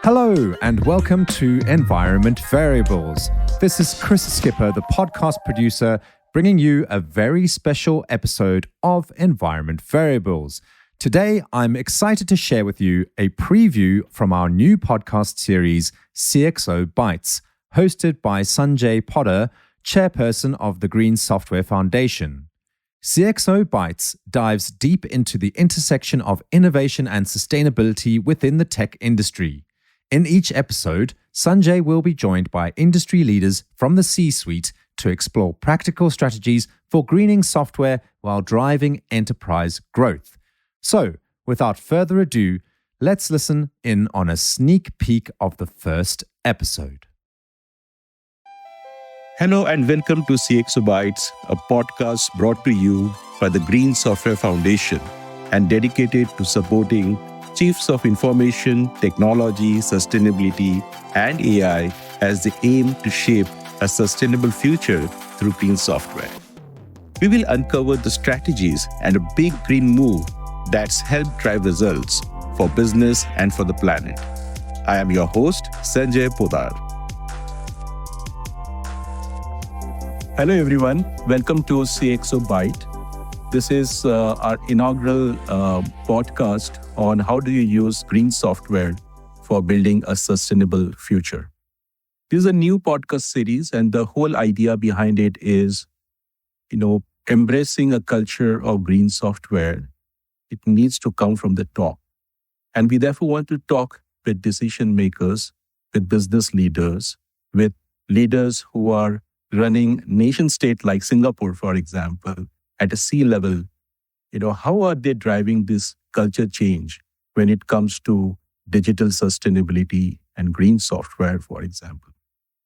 Hello and welcome to Environment Variables. This is Chris Skipper, the podcast producer, bringing you a very special episode of Environment Variables. Today, I'm excited to share with you a preview from our new podcast series, CXO Bytes, hosted by Sanjay Potter, chairperson of the Green Software Foundation. CXO Bytes dives deep into the intersection of innovation and sustainability within the tech industry. In each episode, Sanjay will be joined by industry leaders from the C-suite to explore practical strategies for greening software while driving enterprise growth. So, without further ado, let's listen in on a sneak peek of the first episode. Hello and welcome to CXO Bytes, a podcast brought to you by the Green Software Foundation and dedicated to supporting Chiefs of Information, Technology, Sustainability, and AI as they aim to shape a sustainable future through green software. We will uncover the strategies and a big green move that's helped drive results for business and for the planet. I am your host, Sanjay Poddar. Hello everyone, welcome to CXO Byte. This is our inaugural podcast on how do you use green software for building a sustainable future. This is a new podcast series, and the whole idea behind it is, embracing a culture of green software. It needs to come from the top. And we therefore want to talk with decision makers, with business leaders, with leaders who are running nation state like Singapore, for example, at a C-level. How are they driving this culture change when it comes to digital sustainability and green software, for example?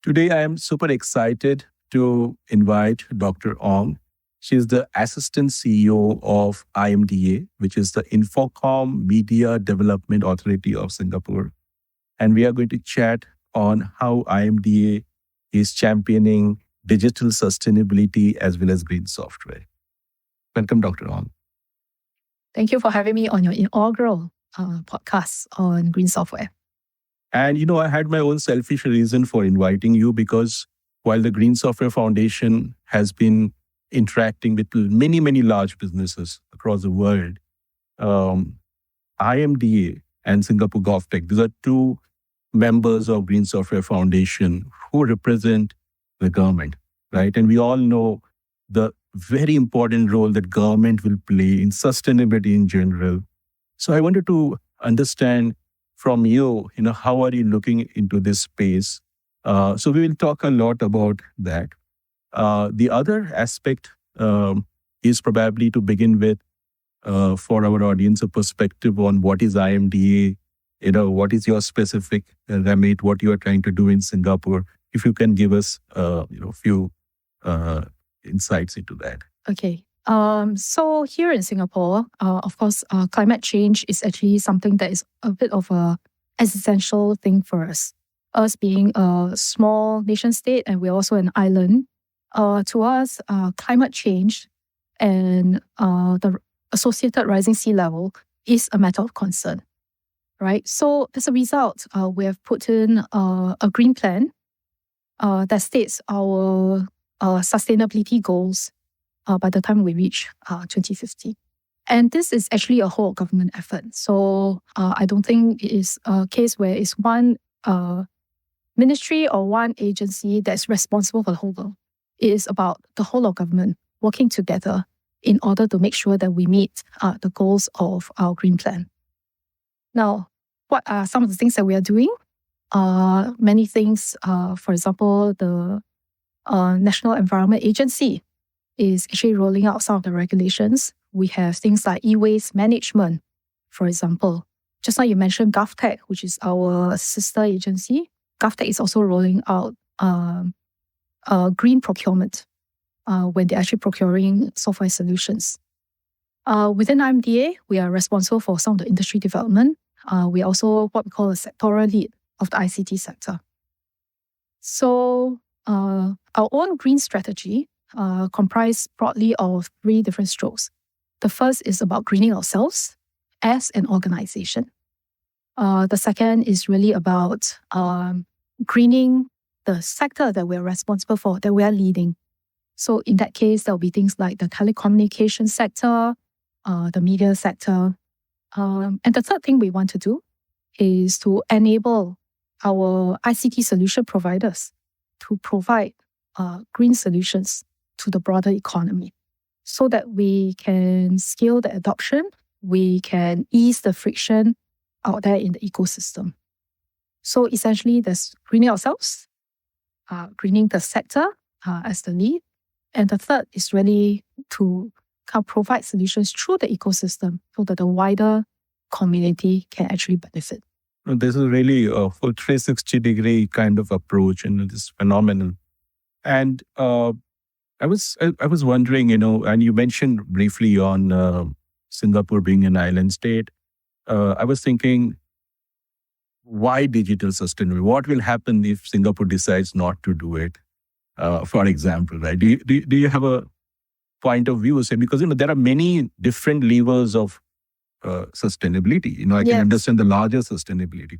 Today, I am super excited to invite Dr. Ong. She's the Assistant CEO of IMDA, which is the Infocomm Media Development Authority of Singapore. And we are going to chat on how IMDA is championing digital sustainability as well as green software. Welcome, Dr. Ong. Thank you for having me on your inaugural podcast on green software. And, I had my own selfish reason for inviting you because while the Green Software Foundation has been interacting with many, many large businesses across the world, IMDA and Singapore GovTech, these are two members of Green Software Foundation who represent the government, right? And we all know the very important role that government will play in sustainability in general. So I wanted to understand from you, how are you looking into this space? So we will talk a lot about that. The other aspect is probably to begin with, for our audience, a perspective on what is IMDA, what is your specific remit, what you are trying to do in Singapore. If you can give us, a few insights into that. Okay. So here in Singapore, of course, climate change is actually something that is a bit of a existential thing for us. Us being a small nation state and we're also an island, to us, climate change and the associated rising sea level is a matter of concern, right? So as a result, we have put in a green plan that states our sustainability goals by the time we reach 2050. And this is actually a whole government effort. So I don't think it is a case where it's one ministry or one agency that's responsible for the whole world. It is about the whole of government working together in order to make sure that we meet the goals of our green plan. Now, what are some of the things that we are doing? Many things, for example, the National Environment Agency is actually rolling out some of the regulations. We have things like e-waste management, for example. Just now you mentioned GovTech, which is our sister agency. GovTech is also rolling out green procurement when they're actually procuring software solutions. Within IMDA, we are responsible for some of the industry development. We are also what we call a sectoral lead of the ICT sector. So our own green strategy comprised broadly of 3 different strokes. The first is about greening ourselves as an organization. The second is really about greening the sector that we're responsible for, that we are leading. So in that case, there'll be things like the telecommunication sector, the media sector. And the third thing we want to do is to enable our ICT solution providers to provide green solutions to the broader economy so that we can scale the adoption, we can ease the friction out there in the ecosystem. So essentially, there's greening ourselves, greening the sector as the lead. And the third is really to provide solutions through the ecosystem so that the wider community can actually benefit. This is really a full 360-degree kind of approach in this phenomenon. And I was wondering, and you mentioned briefly on Singapore being an island state. I was thinking, why digital sustainability? What will happen if Singapore decides not to do it? For example, right? Do you have a point of view? Say, because there are many different levers of sustainability. I can understand the larger sustainability,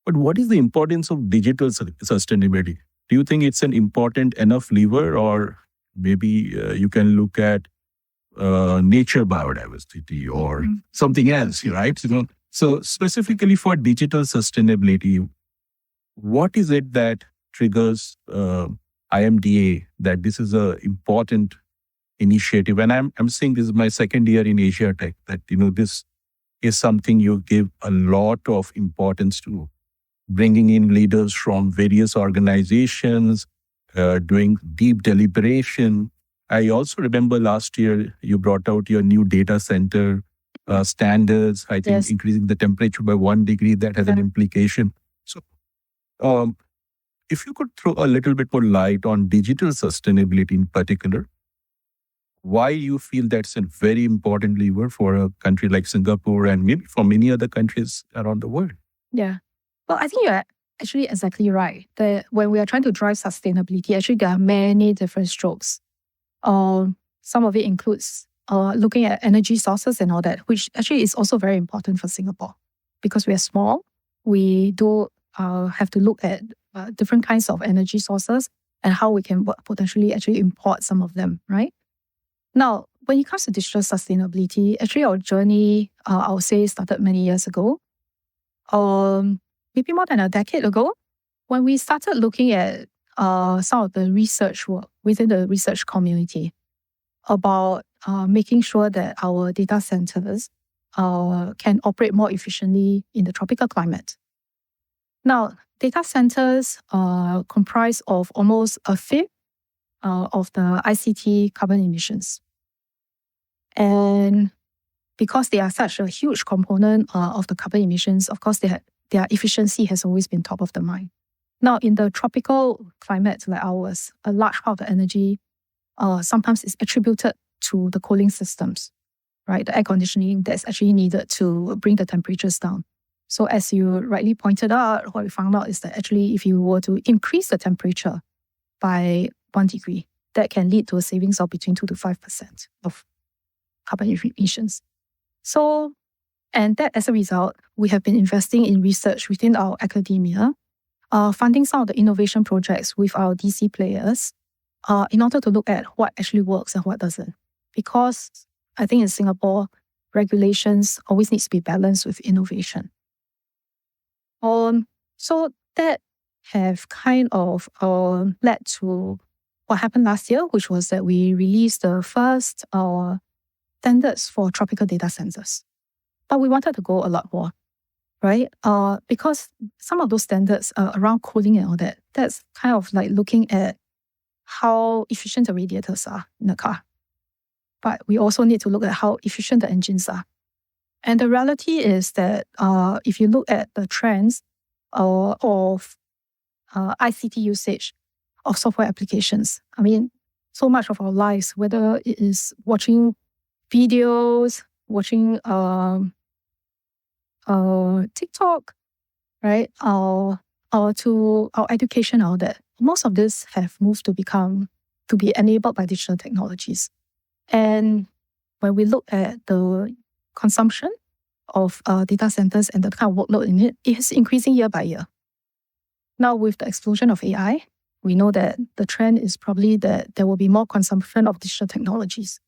but what is the importance of digital sustainability? Do you think it's an important enough lever, or maybe you can look at nature biodiversity or something else, right? So specifically for digital sustainability, what is it that triggers IMDA that this is an important initiative? And I'm saying this is my second year in Asia Tech, that this is something you give a lot of importance to, bringing in leaders from various organizations, doing deep deliberation. I also remember last year you brought out your new data center standards. I think increasing the temperature by 1 degree, that has an implication. So if you could throw a little bit more light on digital sustainability in particular, why you feel that's a very important lever for a country like Singapore and maybe for many other countries around the world? Yeah. Well, I think you're actually exactly right. That when we are trying to drive sustainability, actually there are many different strokes. Some of it includes looking at energy sources and all that, which actually is also very important for Singapore. Because we are small, we do have to look at different kinds of energy sources and how we can potentially actually import some of them, right? Now, when it comes to digital sustainability, actually our journey, I would say, started many years ago. Maybe more than a decade ago, when we started looking at some of the research work within the research community about making sure that our data centers can operate more efficiently in the tropical climate. Now, data centers comprise of almost a fifth of the ICT carbon emissions. And because they are such a huge component of the carbon emissions, of course, their efficiency has always been top of the mind. Now, in the tropical climate like ours, a large part of the energy sometimes is attributed to the cooling systems, right? The air conditioning that's actually needed to bring the temperatures down. So as you rightly pointed out, what we found out is that actually if you were to increase the temperature by 1 degree, that can lead to a savings of between 2 to 5% of carbon emissions. So, and that as a result, we have been investing in research within our academia, funding some of the innovation projects with our DC players in order to look at what actually works and what doesn't. Because I think in Singapore, regulations always needs to be balanced with innovation. So that have kind of led to what happened last year, which was that we released the first standards for tropical data centers. But we wanted to go a lot more, right? Because some of those standards around cooling and all that, that's kind of like looking at how efficient the radiators are in a car. But we also need to look at how efficient the engines are. And the reality is that if you look at the trends of ICT usage of software applications, I mean, so much of our lives, whether it is watching videos, watching TikTok, right, or to our education, all that, most of this have moved to be enabled by digital technologies. And when we look at the consumption of data centers and the kind of workload in it is increasing year by year. Now, with the explosion of AI, we know that the trend is probably that there will be more consumption of digital technologies.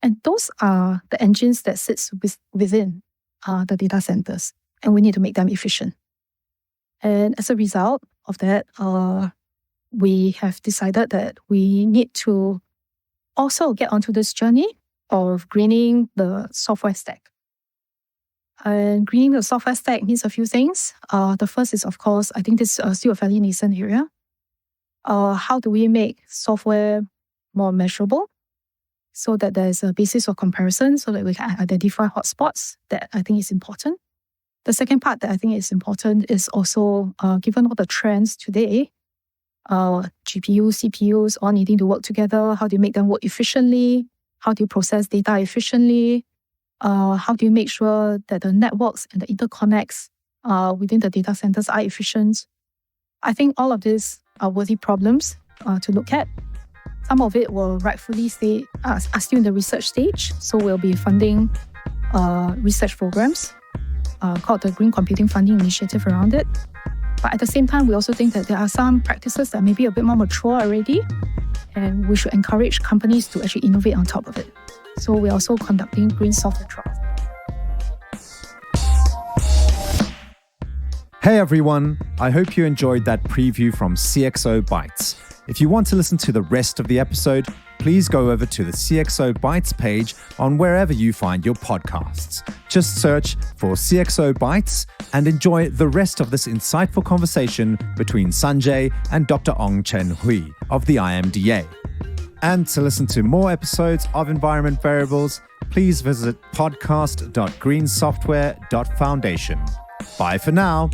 And those are the engines that sits within the data centers, and we need to make them efficient. And as a result of that, we have decided that we need to also get onto this journey of greening the software stack. And greening the software stack means a few things. The first is, of course, I think this is still a fairly nascent area. How do we make software more measurable so that there's a basis of comparison so that we can identify hotspots? That I think is important. The second part that I think is important is also, given all the trends today, GPUs, CPUs, all needing to work together. How do you make them work efficiently? How do you process data efficiently? How do you make sure that the networks and the interconnects within the data centers are efficient? I think all of these are worthy problems to look at. Some of it will rightfully stay are still in the research stage, so we'll be funding research programs called the Green Computing Funding Initiative around it. But at the same time, we also think that there are some practices that may be a bit more mature already, and we should encourage companies to actually innovate on top of it. So we're also conducting green software trials. Hey everyone, I hope you enjoyed that preview from CXO Bytes. If you want to listen to the rest of the episode, please go over to the CXO Bytes page on wherever you find your podcasts. Just search for CXO Bytes and enjoy the rest of this insightful conversation between Sanjay and Dr. Ong Chen of the IMDA. And to listen to more episodes of Environment Variables, please visit podcast.greensoftware.foundation. Bye for now.